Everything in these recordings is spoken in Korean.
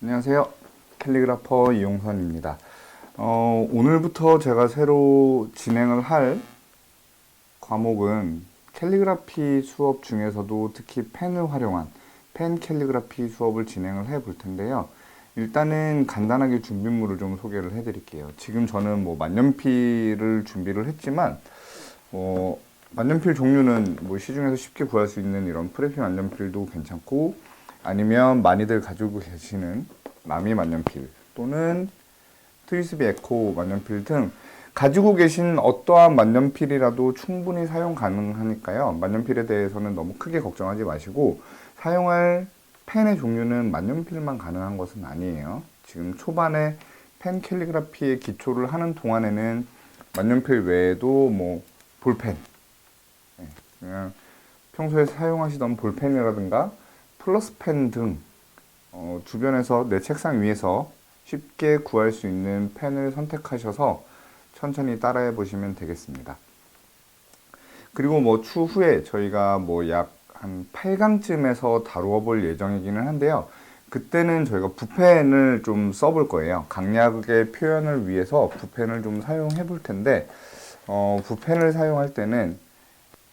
안녕하세요. 캘리그라퍼 이용선입니다. 오늘부터 제가 새로 진행을 할 과목은 캘리그라피 수업 중에서도 특히 펜을 활용한 펜 캘리그라피 수업을 진행을 해 볼 텐데요. 일단은 간단하게 준비물을 좀 소개를 해 드릴게요. 지금 저는 만년필을 준비를 했지만 만년필 종류는 시중에서 쉽게 구할 수 있는 이런 프레피 만년필도 괜찮고, 아니면 많이들 가지고 계시는 라미 만년필 또는 트리스비 에코 만년필 등 가지고 계신 어떠한 만년필이라도 충분히 사용 가능하니까요. 만년필에 대해서는 너무 크게 걱정하지 마시고, 사용할 펜의 종류는 만년필만 가능한 것은 아니에요. 지금 초반에 펜 캘리그라피의 기초를 하는 동안에는 만년필 외에도 볼펜, 그냥 평소에 사용하시던 볼펜이라든가 플러스펜 등 주변에서 내 책상 위에서 쉽게 구할 수 있는 펜을 선택하셔서 천천히 따라해 보시면 되겠습니다. 그리고 추후에 저희가 약 한 8강쯤에서 다루어 볼 예정이기는 한데요. 그때는 저희가 붓펜을 좀 써볼 거예요. 강약의 표현을 위해서 붓펜을 좀 사용해 볼 텐데, 붓펜을 사용할 때는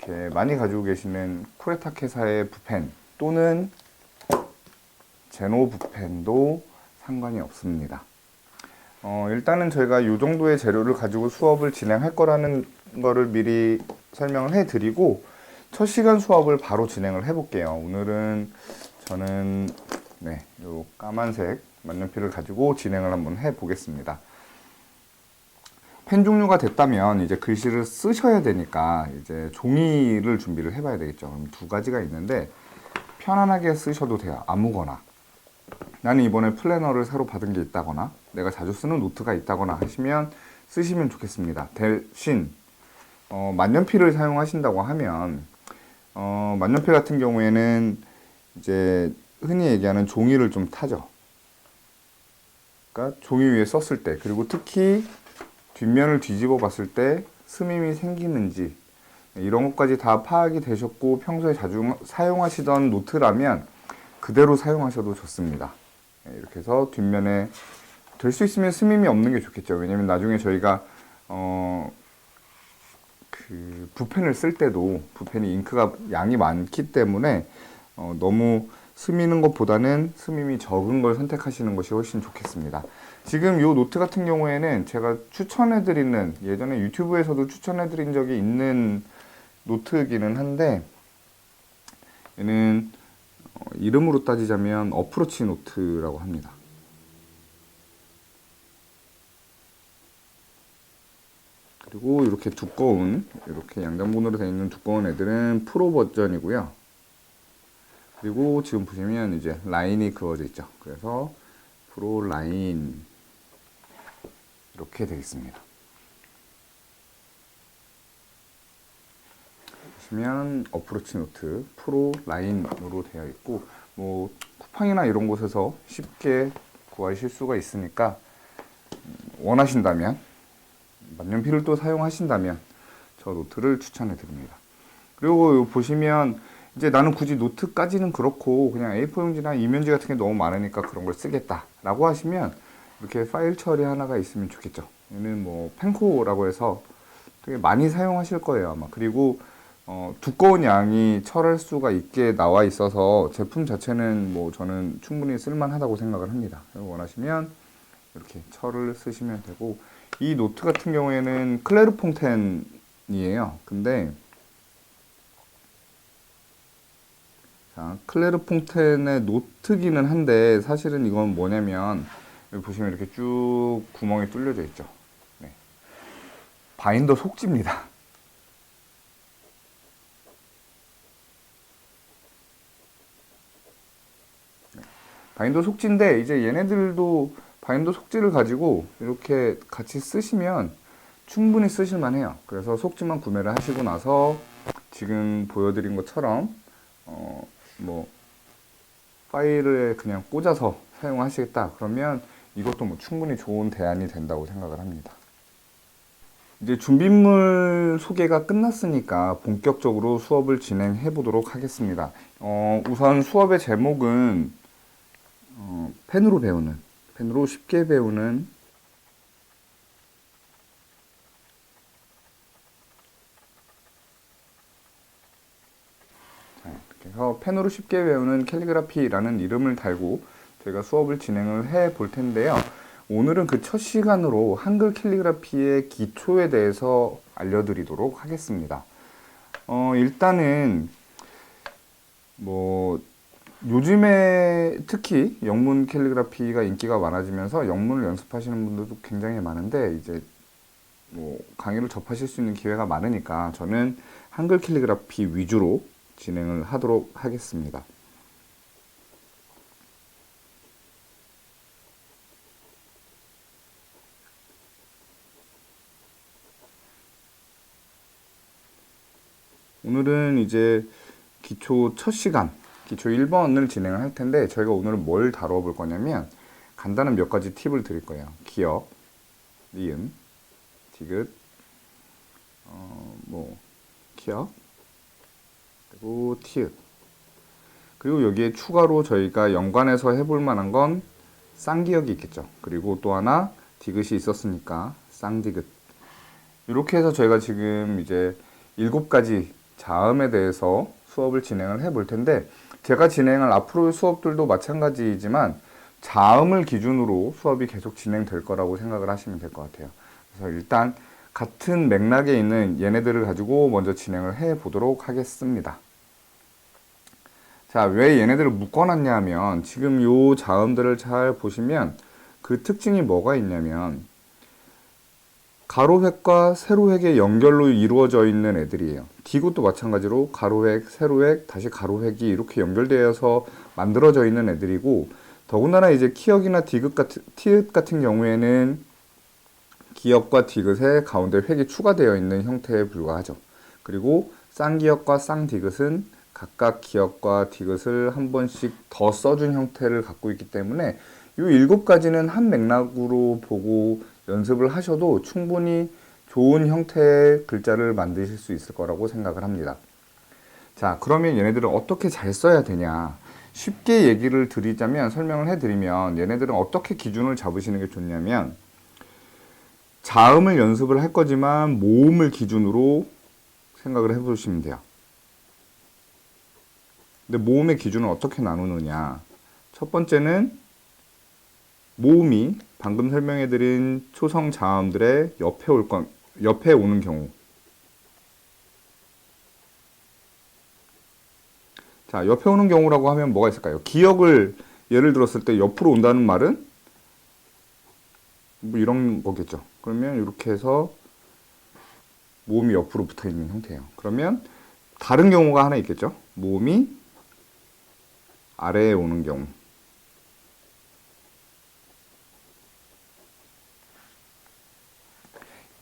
이렇게 많이 가지고 계시는 쿠레타케사의 붓펜 또는 제노 붓펜도 상관이 없습니다. 일단은 저희가 이 정도의 재료를 가지고 수업을 진행할 거라는 거를 미리 설명을 해 드리고, 첫 시간 수업을 바로 진행을 해 볼게요. 오늘은 저는 요 까만색 만년필을 가지고 진행을 한번 해 보겠습니다. 펜 종류가 됐다면 이제 글씨를 쓰셔야 되니까 이제 종이를 준비를 해 봐야 되겠죠. 그럼 두 가지가 있는데, 편안하게 쓰셔도 돼요. 아무거나. 나는 이번에 플래너를 새로 받은 게 있다거나 내가 자주 쓰는 노트가 있다거나 하시면 쓰시면 좋겠습니다. 대신 만년필을 사용하신다고 하면 만년필 같은 경우에는 이제 흔히 얘기하는 종이를 좀 타죠. 그러니까 종이 위에 썼을 때, 그리고 특히 뒷면을 뒤집어 봤을 때 스밈이 생기는지 이런 것까지 다 파악이 되셨고 평소에 자주 사용하시던 노트라면 그대로 사용하셔도 좋습니다. 이렇게 해서 뒷면에 될 수 있으면 스밈이 없는 게 좋겠죠. 왜냐면 나중에 저희가 붓펜을 쓸 때도 붓펜이 잉크가 양이 많기 때문에 너무 스미는 것보다는 스밈이 적은 걸 선택하시는 것이 훨씬 좋겠습니다. 지금 이 노트 같은 경우에는 제가 추천해드리는, 예전에 유튜브에서도 추천해드린 적이 있는 노트이기는 한데, 얘는 이름으로 따지자면 어프로치 노트라고 합니다. 그리고 이렇게 두꺼운, 이렇게 양단본으로 되어 있는 두꺼운 애들은 프로 버전이고요. 그리고 지금 보시면 이제 라인이 그어져 있죠. 그래서 프로 라인 이렇게 되겠습니다. 보시면 어프로치 노트 프로 라인으로 되어 있고, 쿠팡이나 이런 곳에서 쉽게 구하실 수가 있으니까 원하신다면, 만년필을 또 사용하신다면 저 노트를 추천해 드립니다. 그리고 보시면 이제 나는 굳이 노트까지는 그렇고 그냥 A4 용지나 이면지 같은 게 너무 많으니까 그런 걸 쓰겠다 라고 하시면 이렇게 파일 처리 하나가 있으면 좋겠죠. 얘는 펜코라고 해서 되게 많이 사용하실 거예요 아마. 그리고 두꺼운 양이 철할 수가 있게 나와 있어서 제품 자체는 저는 충분히 쓸만하다고 생각을 합니다. 원하시면 이렇게 철을 쓰시면 되고, 이 노트 같은 경우에는 클레르 퐁텐이에요. 근데 클레르 퐁텐의 노트기는 한데, 사실은 이건 뭐냐면 여기 보시면 이렇게 쭉 구멍이 뚫려져 있죠. 바인더 속지입니다. 바인더 속지인데 이제 얘네들도 바인더 속지를 가지고 이렇게 같이 쓰시면 충분히 쓰실만 해요. 그래서 속지만 구매를 하시고 나서 지금 보여드린 것처럼 파일에 그냥 꽂아서 사용하시겠다 그러면 이것도 뭐 충분히 좋은 대안이 된다고 생각을 합니다. 이제 준비물 소개가 끝났으니까 본격적으로 수업을 진행해 보도록 하겠습니다. 우선 수업의 제목은 펜으로 쉽게 배우는 그래서 펜으로 쉽게 배우는 캘리그라피라는 이름을 달고 저희가 수업을 진행을 해 볼 텐데요. 오늘은 그 첫 시간으로 한글 캘리그라피의 기초에 대해서 알려드리도록 하겠습니다. 일단은 뭐 요즘에 특히 영문 캘리그라피가 인기가 많아지면서 영문을 연습하시는 분들도 굉장히 많은데 이제 뭐 강의를 접하실 수 있는 기회가 많으니까 저는 한글 캘리그라피 위주로 진행을 하도록 하겠습니다. 오늘은 이제 기초 첫 시간, 기초 1번을 진행을 할 텐데 저희가 오늘은 뭘 다뤄볼 거냐면 간단한 몇 가지 팁을 드릴 거예요. 기역, 니은, 디귿, 기역, 그리고 티읕. 그리고 여기에 추가로 저희가 연관해서 해볼 만한 건 쌍기역이 있겠죠. 그리고 또 하나 디귿이 있었으니까 쌍디귿. 이렇게 해서 저희가 지금 이제 7가지 자음에 대해서 수업을 진행을 해 볼 텐데 제가 진행할 앞으로의 수업들도 마찬가지이지만 자음을 기준으로 수업이 계속 진행될 거라고 생각을 하시면 될 것 같아요. 그래서 일단 같은 맥락에 있는 얘네들을 가지고 먼저 진행을 해 보도록 하겠습니다. 자, 왜 얘네들을 묶어놨냐 하면 지금 요 자음들을 잘 보시면 그 특징이 뭐가 있냐면 가로획과 세로획의 연결로 이루어져 있는 애들이에요. 디귿도 마찬가지로 가로획, 세로획, 다시 가로획이 이렇게 연결되어서 만들어져 있는 애들이고 더군다나 이제 키역이나 티읕 같은 경우에는 기역과 디귿의 가운데 획이 추가되어 있는 형태에 불과하죠. 그리고 쌍기역과 쌍디귿은 각각 기역과 디귿을 한 번씩 더 써준 형태를 갖고 있기 때문에 이 7가지는 한 맥락으로 보고 연습을 하셔도 충분히 좋은 형태의 글자를 만드실 수 있을 거라고 생각을 합니다. 자, 그러면 얘네들을 어떻게 잘 써야 되냐? 쉽게 얘기를 드리자면, 설명을 해드리면 얘네들은 어떻게 기준을 잡으시는 게 좋냐면 자음을 연습을 할 거지만 모음을 기준으로 생각을 해보시면 돼요. 근데 모음의 기준을 어떻게 나누느냐? 첫 번째는 모음이 방금 설명해드린 초성 자음들의 옆에 오는 경우. 자, 옆에 오는 경우라고 하면 뭐가 있을까요? 기역을 예를 들었을 때 옆으로 온다는 말은 뭐 이런 거겠죠. 그러면 이렇게 해서 모음이 옆으로 붙어 있는 형태예요. 그러면 다른 경우가 하나 있겠죠. 모음이 아래에 오는 경우.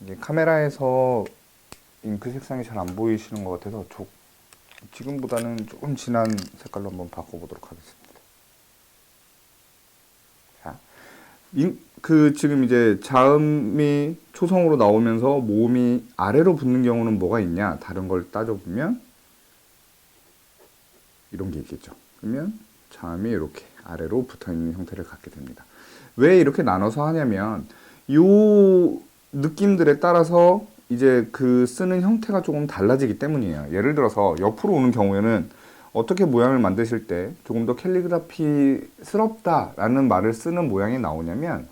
이게 카메라에서 잉크 색상이 잘 안 보이시는 것 같아서 지금보다는 조금 진한 색깔로 한번 바꿔보도록 하겠습니다. 자, 지금 이제 자음이 초성으로 나오면서 모음이 아래로 붙는 경우는 뭐가 있냐? 다른 걸 따져보면 이런 게 있겠죠. 그러면 자음이 이렇게 아래로 붙어 있는 형태를 갖게 됩니다. 왜 이렇게 나눠서 하냐면 요 느낌들에 따라서 이제 그 쓰는 형태가 조금 달라지기 때문이에요. 예를 들어서 옆으로 오는 경우에는 어떻게 모양을 만드실 때 조금 더 캘리그라피스럽다라는 말을 쓰는 모양이 나오냐면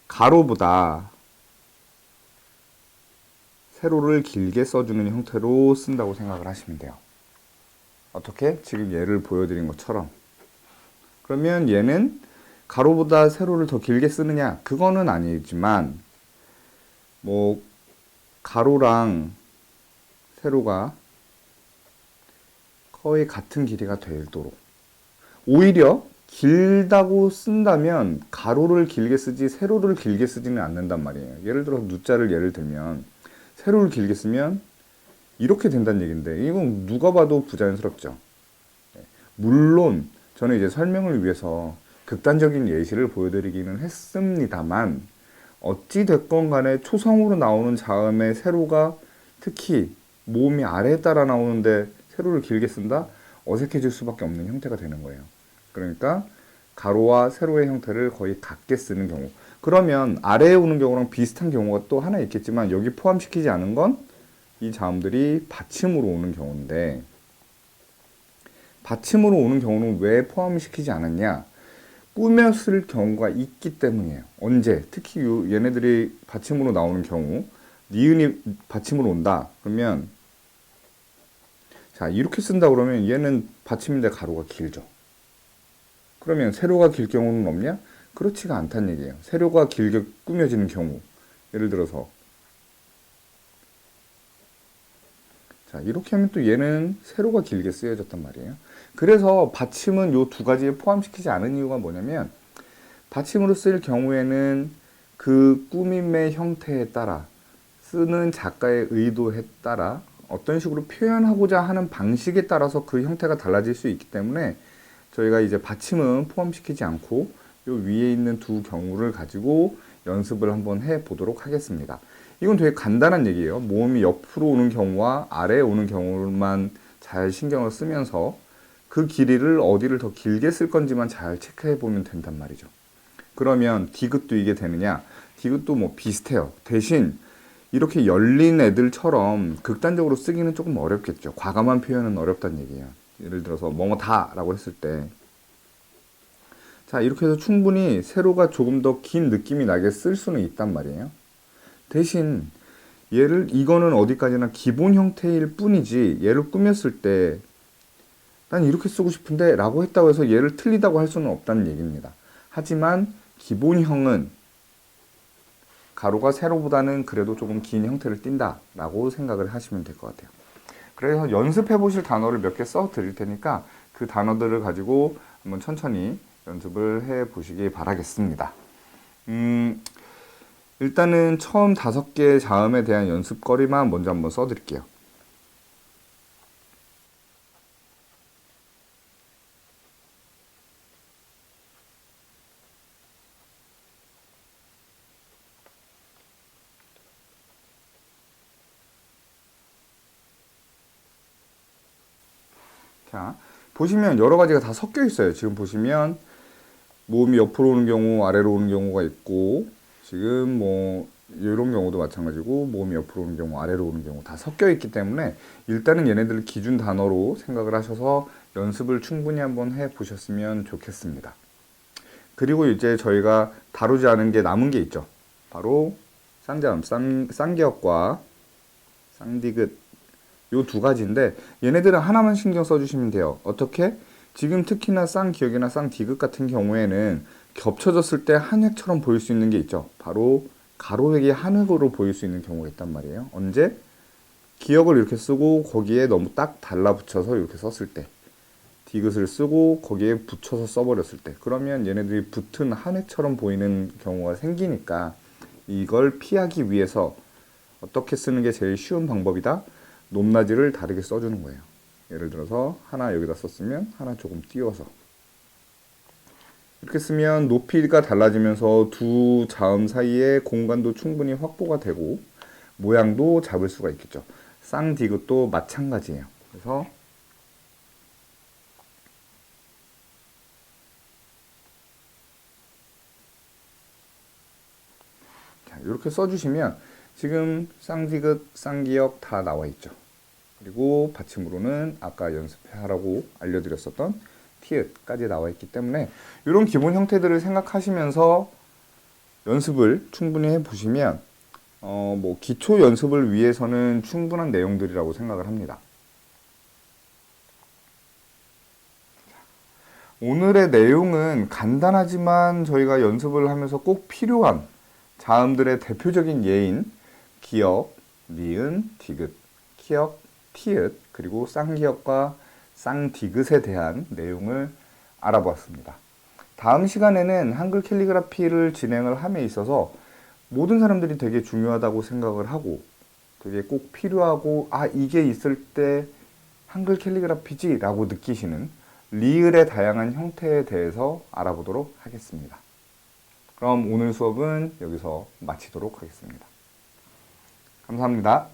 가로보다 세로를 길게 써주는 형태로 쓴다고 생각을 하시면 돼요. 어떻게? 지금 예를 보여드린 것처럼. 그러면 얘는 가로보다 세로를 더 길게 쓰느냐? 그거는 아니지만 뭐 가로랑 세로가 거의 같은 길이가 되도록 오히려 길다고 쓴다면 가로를 길게 쓰지 세로를 길게 쓰지는 않는단 말이에요. 예를 들어 누자를 예를 들면 세로를 길게 쓰면 이렇게 된다는 얘기인데 이건 누가 봐도 부자연스럽죠. 물론 저는 이제 설명을 위해서 극단적인 예시를 보여드리기는 했습니다만 어찌 됐건 간에 초성으로 나오는 자음의 세로가 특히 모음이 아래에 따라 나오는데 세로를 길게 쓴다? 어색해질 수밖에 없는 형태가 되는 거예요. 그러니까 가로와 세로의 형태를 거의 같게 쓰는 경우. 그러면 아래에 오는 경우랑 비슷한 경우가 또 하나 있겠지만 여기 포함시키지 않은 건 이 자음들이 받침으로 오는 경우인데, 받침으로 오는 경우는 왜 포함시키지 않았냐? 꾸몄을 경우가 있기 때문이에요. 언제? 특히 얘네들이 받침으로 나오는 경우, 니은이 받침으로 온다. 그러면 자, 이렇게 쓴다 그러면 얘는 받침인데 가로가 길죠. 그러면 세로가 길 경우는 없냐? 그렇지가 않다는 얘기예요. 세로가 길게 꾸며지는 경우. 예를 들어서 자, 이렇게 하면 또 얘는 세로가 길게 쓰여졌단 말이에요. 그래서 받침은 요 두 가지에 포함시키지 않은 이유가 뭐냐면 받침으로 쓸 경우에는 그 꾸밈의 형태에 따라 쓰는 작가의 의도에 따라 어떤 식으로 표현하고자 하는 방식에 따라서 그 형태가 달라질 수 있기 때문에 저희가 이제 받침은 포함시키지 않고 요 위에 있는 두 경우를 가지고 연습을 한번 해 보도록 하겠습니다. 이건 되게 간단한 얘기예요. 모음이 옆으로 오는 경우와 아래에 오는 경우만 잘 신경을 쓰면서 그 길이를 어디를 더 길게 쓸 건지만 잘 체크해 보면 된단 말이죠. 그러면 디귿도 이게 되느냐? 디귿도 뭐 비슷해요. 대신 이렇게 열린 애들처럼 극단적으로 쓰기는 조금 어렵겠죠. 과감한 표현은 어렵다는 얘기예요. 예를 들어서 뭐뭐다 라고 했을 때 자, 이렇게 해서 충분히 세로가 조금 더 긴 느낌이 나게 쓸 수는 있단 말이에요. 대신 얘를 이거는 어디까지나 기본 형태일 뿐이지 얘를 꾸몄을 때 난 이렇게 쓰고 싶은데 라고 했다고 해서 얘를 틀리다고 할 수는 없다는 얘기입니다. 하지만 기본형은 가로가 세로보다는 그래도 조금 긴 형태를 띈다 라고 생각을 하시면 될 것 같아요. 그래서 연습해 보실 단어를 몇 개 써 드릴 테니까 그 단어들을 가지고 한번 천천히 연습을 해 보시기 바라겠습니다. 일단은 처음 5개의 자음에 대한 연습거리만 먼저 한번 써 드릴게요. 자, 보시면 여러 가지가 다 섞여 있어요. 지금 보시면 모음이 옆으로 오는 경우, 아래로 오는 경우가 있고, 지금 뭐 이런 경우도 마찬가지고 모음이 옆으로 오는 경우, 아래로 오는 경우 다 섞여 있기 때문에 일단은 얘네들을 기준 단어로 생각을 하셔서 연습을 충분히 한번 해 보셨으면 좋겠습니다. 그리고 이제 저희가 다루지 않은 게 남은 게 있죠. 바로 쌍자음, 쌍기역과 쌍디귿 요 두 가지인데 얘네들은 하나만 신경 써주시면 돼요. 어떻게? 지금 특히나 쌍기역이나 쌍디귿 같은 경우에는 겹쳐졌을 때 한 획처럼 보일 수 있는 게 있죠. 바로 가로획이 한 획으로 보일 수 있는 경우가 있단 말이에요. 언제? 기역을 이렇게 쓰고 거기에 너무 딱 달라붙여서 이렇게 썼을 때, 디귿을 쓰고 거기에 붙여서 써버렸을 때, 그러면 얘네들이 붙은 한 획처럼 보이는 경우가 생기니까 이걸 피하기 위해서 어떻게 쓰는 게 제일 쉬운 방법이다? 높낮이를 다르게 써주는 거예요. 예를 들어서 하나 여기다 썼으면 하나 조금 띄워서 이렇게 쓰면 높이가 달라지면서 두 자음 사이에 공간도 충분히 확보가 되고 모양도 잡을 수가 있겠죠. 쌍디귿도 마찬가지예요. 그래서 자, 이렇게 써주시면 지금 쌍디귿, 쌍기역 다 나와 있죠. 그리고 받침으로는 아까 연습하라고 알려드렸었던 티읕까지 나와 있기 때문에 이런 기본 형태들을 생각하시면서 연습을 충분히 해보시면 뭐 기초 연습을 위해서는 충분한 내용들이라고 생각을 합니다. 오늘의 내용은 간단하지만 저희가 연습을 하면서 꼭 필요한 자음들의 대표적인 예인 기역, 니은, 디귿, 키역, 티읕, 그리고 쌍기역과 쌍디귿에 대한 내용을 알아보았습니다. 다음 시간에는 한글 캘리그라피를 진행을 함에 있어서 모든 사람들이 되게 중요하다고 생각을 하고 되게 꼭 필요하고 아 이게 있을 때 한글 캘리그라피지 라고 느끼시는 리을의 다양한 형태에 대해서 알아보도록 하겠습니다. 그럼 오늘 수업은 여기서 마치도록 하겠습니다. 감사합니다.